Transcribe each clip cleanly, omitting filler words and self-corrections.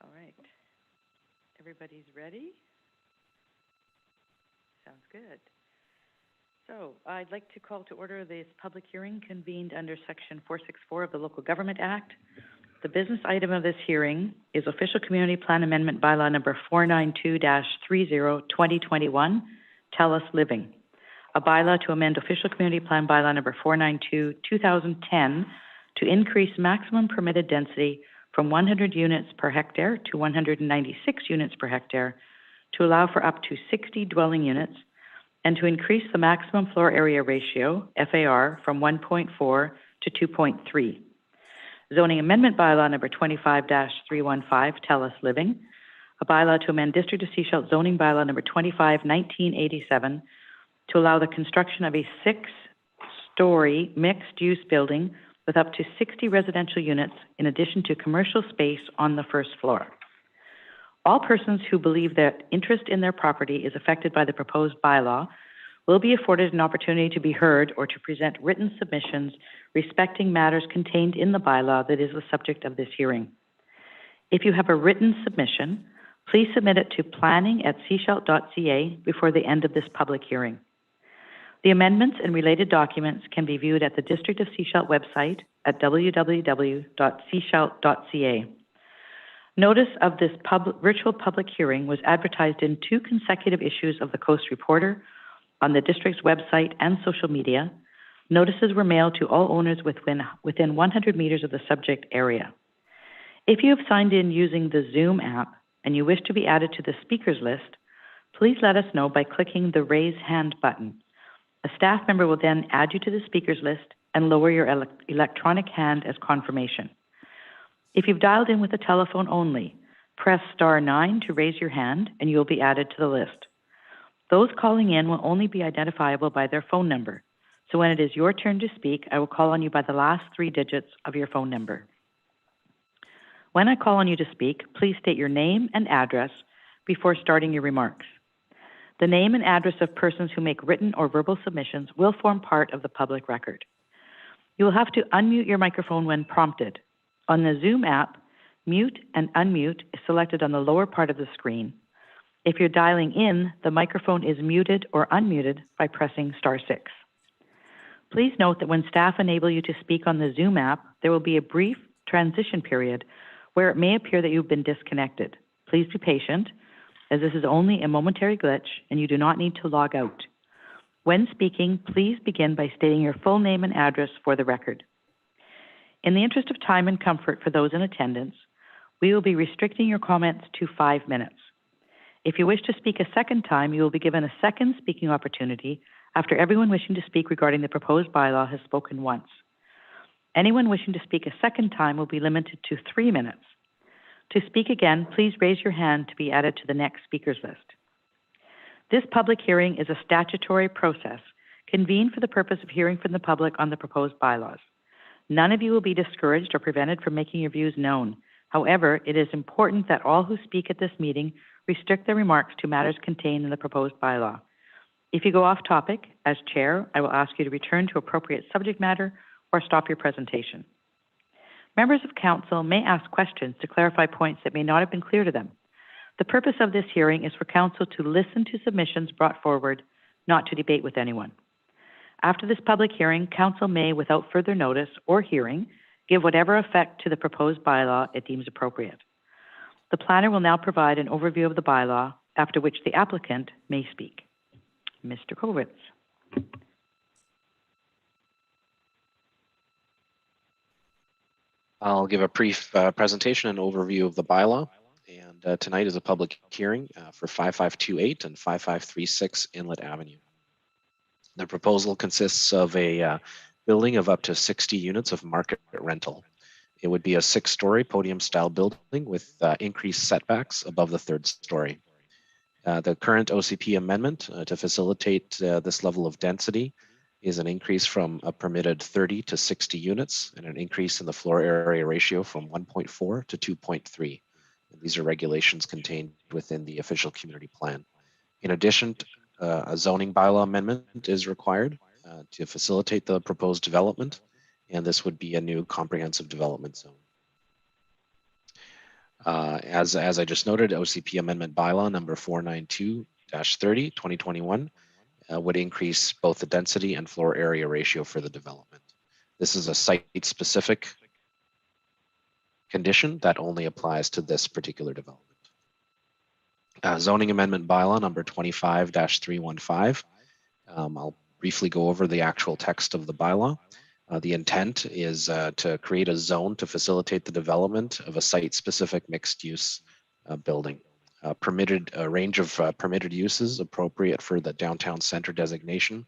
All right. Everybody's ready? Sounds good. So I'd like to call to order this public hearing convened under Section 464 of the Local Government Act. The business item of this hearing is Official Community Plan Amendment Bylaw number 492-30-2021, TELUS Living. A bylaw to amend Official Community Plan Bylaw number 492-2010 to increase maximum permitted density from 100 units per hectare to 196 units per hectare to allow for up to 60 dwelling units and to increase the maximum floor area ratio, FAR, from 1.4 to 2.3. Zoning Amendment Bylaw number 25-315, TELUS Living. A bylaw to amend District of Sechelt Zoning Bylaw number 25-1987 to allow the construction of a 6-story mixed-use building with up to 60 residential units in addition to commercial space on the first floor. All persons who believe that interest in their property is affected by the proposed bylaw will be afforded an opportunity to be heard or to present written submissions respecting matters contained in the bylaw that is the subject of this hearing. If you have a written submission, please submit it to planning@sechelt.ca before the end of this public hearing. The amendments and related documents can be viewed at the District of Sechelt website at www.sechelt.ca. Notice of this virtual public hearing was advertised in 2 consecutive issues of the Coast Reporter, on the district's website and social media. Notices were mailed to all owners within 100 meters of the subject area. If you have signed in using the Zoom app and you wish to be added to the speakers list, please let us know by clicking the Raise Hand button. A staff member will then add you to the speakers list and lower your electronic hand as confirmation. If you've dialed in with a telephone only, press *9 to raise your hand and you'll be added to the list. Those calling in will only be identifiable by their phone number. So when it is your turn to speak, I will call on you by the last 3 digits of your phone number. When I call on you to speak, please state your name and address before starting your remarks. The name and address of persons who make written or verbal submissions will form part of the public record. You will have to unmute your microphone when prompted. On the Zoom app, mute and unmute is selected on the lower part of the screen. If you're dialing in, the microphone is muted or unmuted by pressing *6. Please note that when staff enable you to speak on the Zoom app, there will be a brief transition period where it may appear that you've been disconnected. Please be patient, as this is only a momentary glitch and you do not need to log out. When speaking, please begin by stating your full name and address for the record. In the interest of time and comfort for those in attendance, we will be restricting your comments to 5 minutes. If you wish to speak a second time, you will be given a second speaking opportunity after everyone wishing to speak regarding the proposed bylaw has spoken once. Anyone wishing to speak a second time will be limited to 3 minutes. To speak again, please raise your hand to be added to the next speakers list. This public hearing is a statutory process convened for the purpose of hearing from the public on the proposed bylaws. None of you will be discouraged or prevented from making your views known. However, it is important that all who speak at this meeting restrict their remarks to matters contained in the proposed bylaw. If you go off topic, as chair, I will ask you to return to appropriate subject matter or stop your presentation. Members of council may ask questions to clarify points that may not have been clear to them. The purpose of this hearing is for council to listen to submissions brought forward, not to debate with anyone. After this public hearing, council may, without further notice or hearing, give whatever effect to the proposed bylaw it deems appropriate. The planner will now provide an overview of the bylaw, after which the applicant may speak. Mr. Kovitz. I'll give a brief presentation and overview of the bylaw. And tonight is a public hearing for 5528 and 5536 Inlet Avenue. The proposal consists of a building of up to 60 units of market rental. It would be a 6-story podium-style building with increased setbacks above the 3rd story. The current OCP amendment to facilitate this level of density is an increase from a permitted 30 to 60 units and an increase in the floor area ratio from 1.4 to 2.3. And these are regulations contained within the official community plan. In addition, a zoning bylaw amendment is required to facilitate the proposed development, and this would be a new comprehensive development zone. As I just noted, OCP Amendment Bylaw number 492-30, 2021, would increase both the density and floor area ratio for the development. This is a site-specific condition that only applies to this particular development. Zoning Amendment Bylaw number 25-315. I'll briefly go over the actual text of the bylaw. The intent is to create a zone to facilitate the development of a site-specific mixed-use building. A range of permitted uses appropriate for the downtown center designation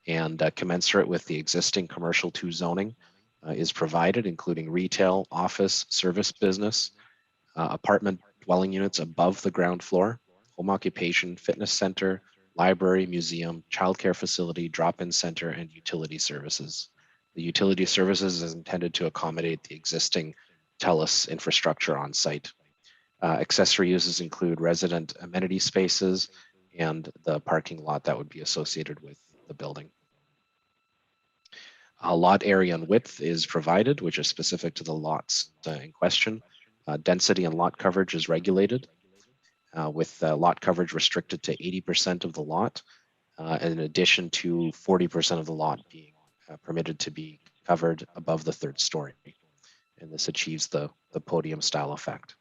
and commensurate with the existing commercial 2 zoning is provided, including retail, office, service business, apartment dwelling units above the ground floor, home occupation, fitness center, library, museum, childcare facility, drop-in center, and utility services. The utility services is intended to accommodate the existing TELUS infrastructure on site. Accessory uses include resident amenity spaces and the parking lot that would be associated with the building. A lot area and width is provided, which is specific to the lots in question. Density and lot coverage is regulated, with lot coverage restricted to 80% of the lot, in addition to 40% of the lot being permitted to be covered above the 3rd story. And this achieves the podium style effect.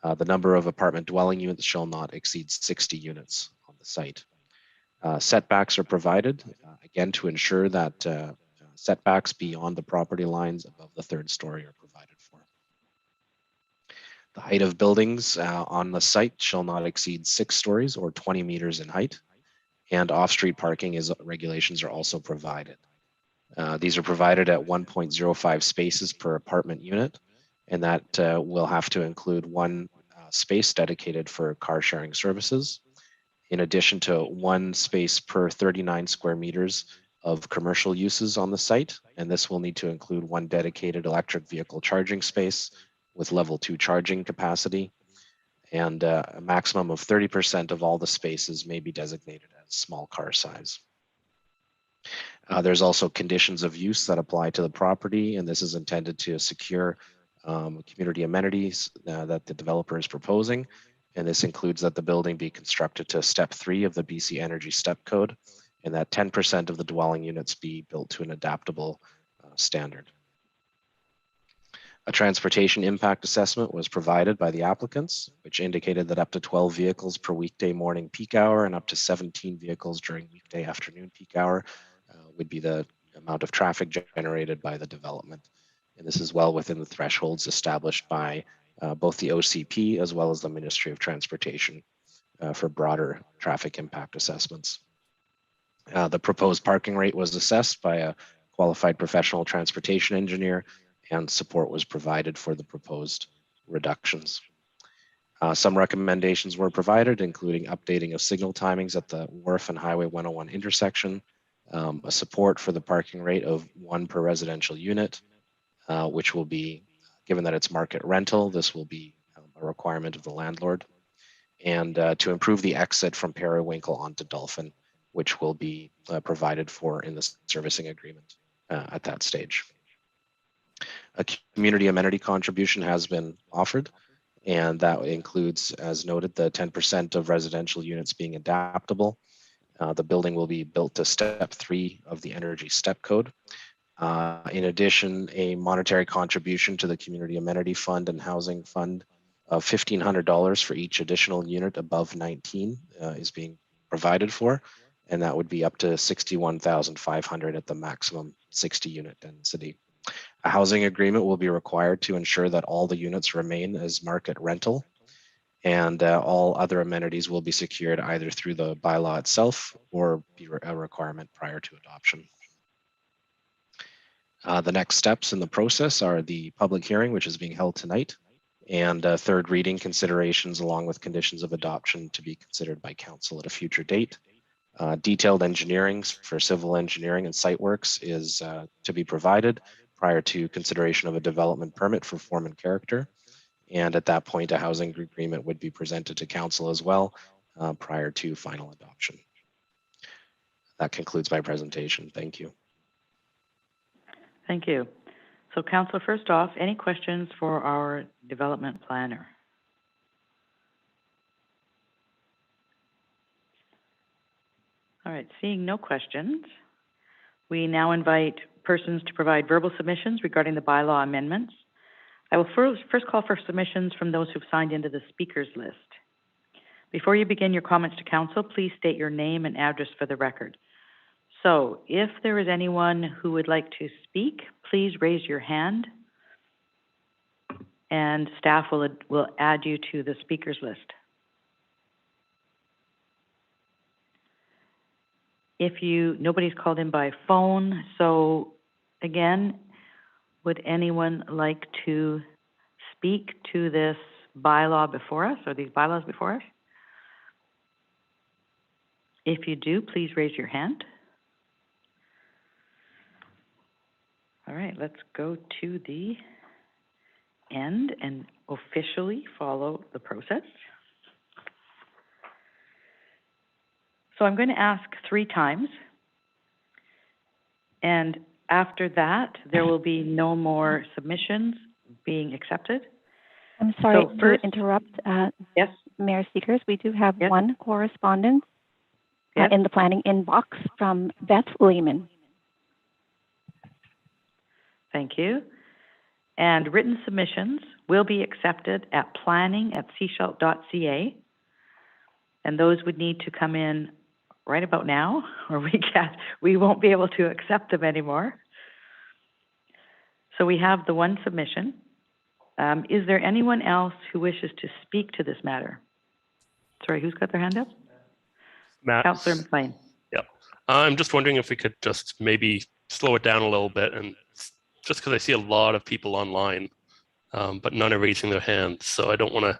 The number of apartment dwelling units shall not exceed 60 units on the site. Setbacks are provided, again, to ensure that setbacks beyond the property lines above the 3rd story are provided for. The height of buildings on the site shall not exceed 6 stories or 20 meters in height, and off-street parking regulations are also provided. These are provided at 1.05 spaces per apartment unit, and that will have to include 1 space dedicated for car sharing services, in addition to 1 space per 39 square meters of commercial uses on the site, and this will need to include 1 dedicated electric vehicle charging space with level 2 charging capacity, and a maximum of 30% of all the spaces may be designated as small car size. There's also conditions of use that apply to the property, and this is intended to secure community amenities that the developer is proposing. And this includes that the building be constructed to step 3 of the BC Energy Step Code, and that 10% of the dwelling units be built to an adaptable standard. A transportation impact assessment was provided by the applicants, which indicated that up to 12 vehicles per weekday morning peak hour and up to 17 vehicles during weekday afternoon peak hour would be the amount of traffic generated by the development. And this is well within the thresholds established by both the OCP as well as the Ministry of Transportation for broader traffic impact assessments. The proposed parking rate was assessed by a qualified professional transportation engineer, and support was provided for the proposed reductions. Some recommendations were provided, including updating of signal timings at the Wharf and Highway 101 intersection, a support for the parking rate of 1 per residential unit, which will be, given that it's market rental, this will be a requirement of the landlord, and to improve the exit from Periwinkle onto Dolphin, which will be provided for in the servicing agreement at that stage. A community amenity contribution has been offered, and that includes, as noted, the 10% of residential units being adaptable. The building will be built to step 3 of the Energy Step Code. In addition, a monetary contribution to the Community Amenity Fund and Housing Fund of $1,500 for each additional unit above 19 is being provided for, and that would be up to $61,500 at the maximum 60 unit density. A housing agreement will be required to ensure that all the units remain as market rental, and all other amenities will be secured either through the bylaw itself or be a requirement prior to adoption. The next steps in the process are the public hearing, which is being held tonight, and 3rd reading considerations along with conditions of adoption to be considered by council at a future date. Detailed engineering for civil engineering and site works is to be provided prior to consideration of a development permit for form and character. And at that point, a housing agreement would be presented to council as well prior to final adoption. That concludes my presentation. Thank you. Thank you. So, Councillor, first off, any questions for our development planner? All right, seeing no questions, we now invite persons to provide verbal submissions regarding the bylaw amendments. I will first call for submissions from those who've signed into the speakers list. Before you begin your comments to council, please state your name and address for the record. So if there is anyone who would like to speak, please raise your hand and staff will add you to the speakers list. Nobody's called in by phone, so again, would anyone like to speak to this bylaw before us, or these bylaws before us? If you do, please raise your hand. All right, let's go to the end and officially follow the process. So I'm going to ask 3 times, and after that, there will be no more submissions being accepted. I'm sorry So first, to interrupt, yes, Mayor Speakers. We do have yes, one correspondence yes. in the planning inbox from Beth Lehman. Thank you. And written submissions will be accepted at planning@seashelt.ca. And those would need to come in right about now, or we won't be able to accept them anymore. So we have the one submission. Is there anyone else who wishes to speak to this matter? Sorry, who's got their hand up? Matt. Councillor McLean. Yep. I'm just wondering if we could just maybe slow it down a little bit, and just because I see a lot of people online, but none are raising their hands, so I don't want to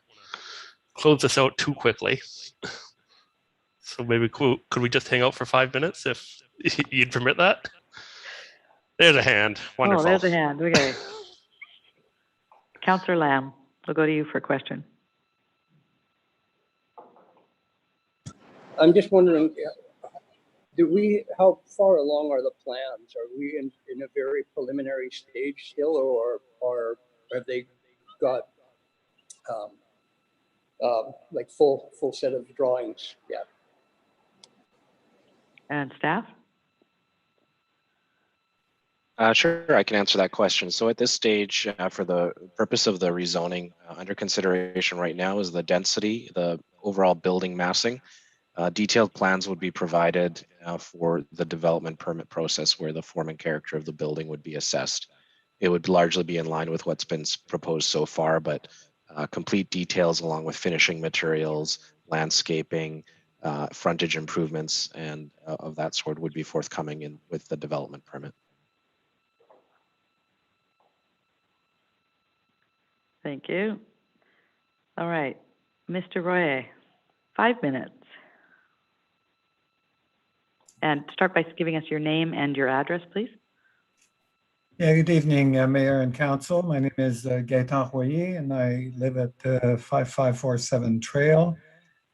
close this out too quickly. So maybe could we just hang out for 5 minutes if you'd permit that? There's a hand. Wonderful. Oh, there's a hand. Okay. Councillor Lamb, we'll go to you for a question. I'm just wondering, how far along are the plans? Are we in a very preliminary stage still, or have they got like full set of drawings yet? And staff? Sure, I can answer that question. So at this stage, for the purpose of the rezoning, under consideration right now is the density, the overall building massing. Detailed plans would be provided for the development permit process where the form and character of the building would be assessed. It would largely be in line with what's been proposed so far, but complete details along with finishing materials, landscaping, frontage improvements, and of that sort would be forthcoming with the development permit. Thank you. All right, Mr. Royer, 5 minutes. And start by giving us your name and your address, please. Yeah, good evening, Mayor and Council. My name is Gaëtan Royer, and I live at 5547 Trail.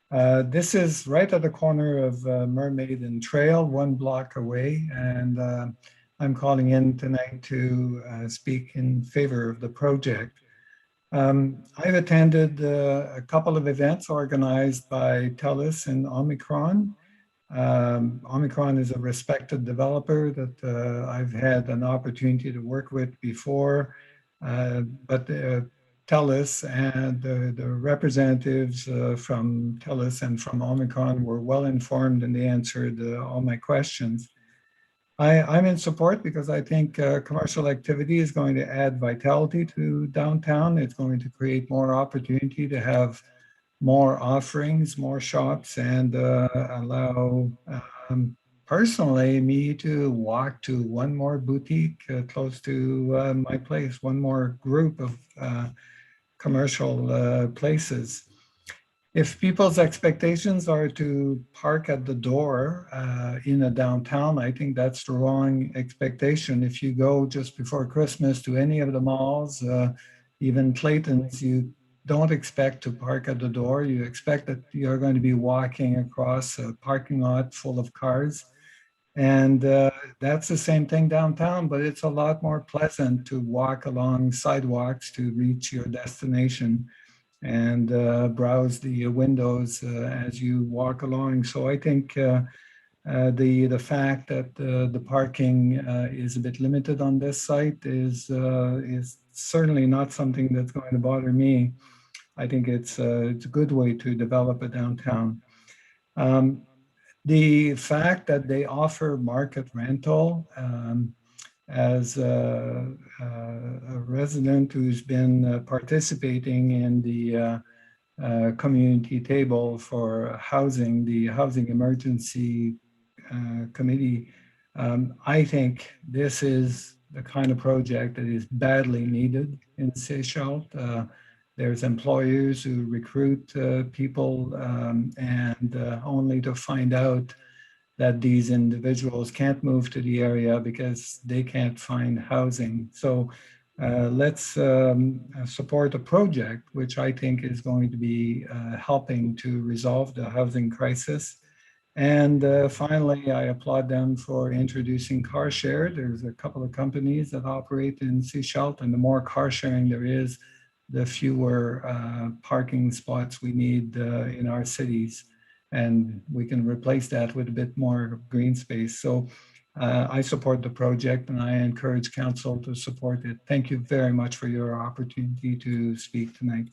This is right at the corner of Mermaid and Trail, 1 block away, and I'm calling in tonight to speak in favor of the project. I've attended a couple of events organized by TELUS and Omicron. Omicron is a respected developer that I've had an opportunity to work with before, but TELUS and the representatives from TELUS and from Omicron were well informed, and they answered all my questions. I'm in support because I think commercial activity is going to add vitality to downtown. It's going to create more opportunity to have more offerings, more shops, and allow personally me to walk to one more boutique close to my place, one more group of commercial places. If people's expectations are to park at the door in a downtown, I think that's the wrong expectation. If you go just before Christmas to any of the malls, even Clayton's, you don't expect to park at the door. You expect that you're going to be walking across a parking lot full of cars. And that's the same thing downtown, but it's a lot more pleasant to walk along sidewalks to reach your destination and browse the windows as you walk along. So I think The fact that the parking is a bit limited on this site is certainly not something that's going to bother me. I think it's a good way to develop a downtown. The fact that they offer market rental, as a resident who's been participating in the community table for housing, the Housing Emergency Committee, I think this is the kind of project that is badly needed in Seychelles. There's employers who recruit people and only to find out that these individuals can't move to the area because they can't find housing. So let's support a project which I think is going to be helping to resolve the housing crisis. And finally, I applaud them for introducing car share. There's a couple of companies that operate in Seychelles, and the more car sharing there is, the fewer parking spots we need in our cities. And we can replace that with a bit more green space. So I support the project and I encourage council to support it. Thank you very much for your opportunity to speak tonight.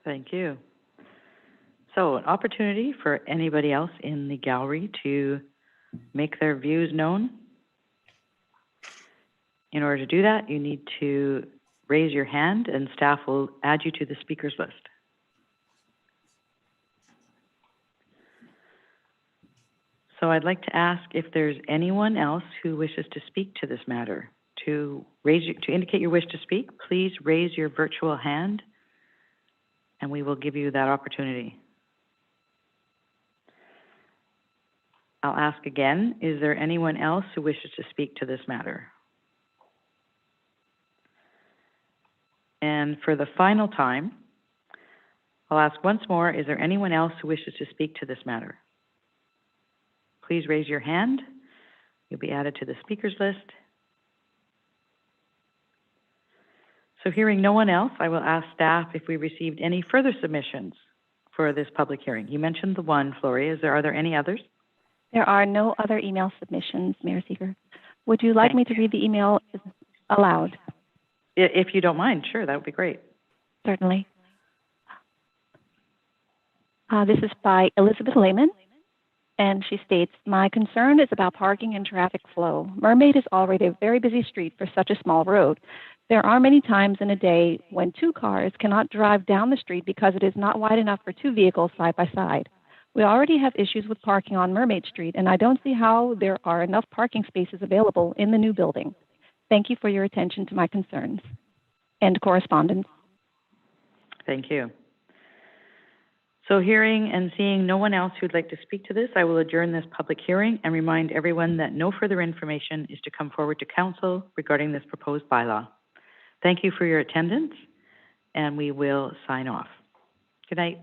Thank you. So an opportunity for anybody else in the gallery to make their views known. In order to do that, you need to raise your hand and staff will add you to the speakers list. So I'd like to ask if there's anyone else who wishes to speak to this matter. To indicate your wish to speak, please raise your virtual hand and we will give you that opportunity. I'll ask again, is there anyone else who wishes to speak to this matter? And for the final time, I'll ask once more, is there anyone else who wishes to speak to this matter? Please raise your hand. You'll be added to the speakers list. So hearing no one else, I will ask staff if we received any further submissions for this public hearing. You mentioned the one, Floria. Are there any others? There are no other email submissions, Mayor Seeger. Would you like me to read the email aloud? If you don't mind, sure, that would be great. Certainly. This is by Elizabeth Lehman, and she states, my concern is about parking and traffic flow. Mermaid is already a very busy street for such a small road. There are many times in a day when two cars cannot drive down the street because it is not wide enough for two vehicles side by side. We already have issues with parking on Mermaid Street, and I don't see how there are enough parking spaces available in the new building. Thank you for your attention to my concerns. End correspondence. Thank you. So hearing and seeing no one else who'd like to speak to this, I will adjourn this public hearing and remind everyone that no further information is to come forward to council regarding this proposed bylaw. Thank you for your attendance, and we will sign off. Good night.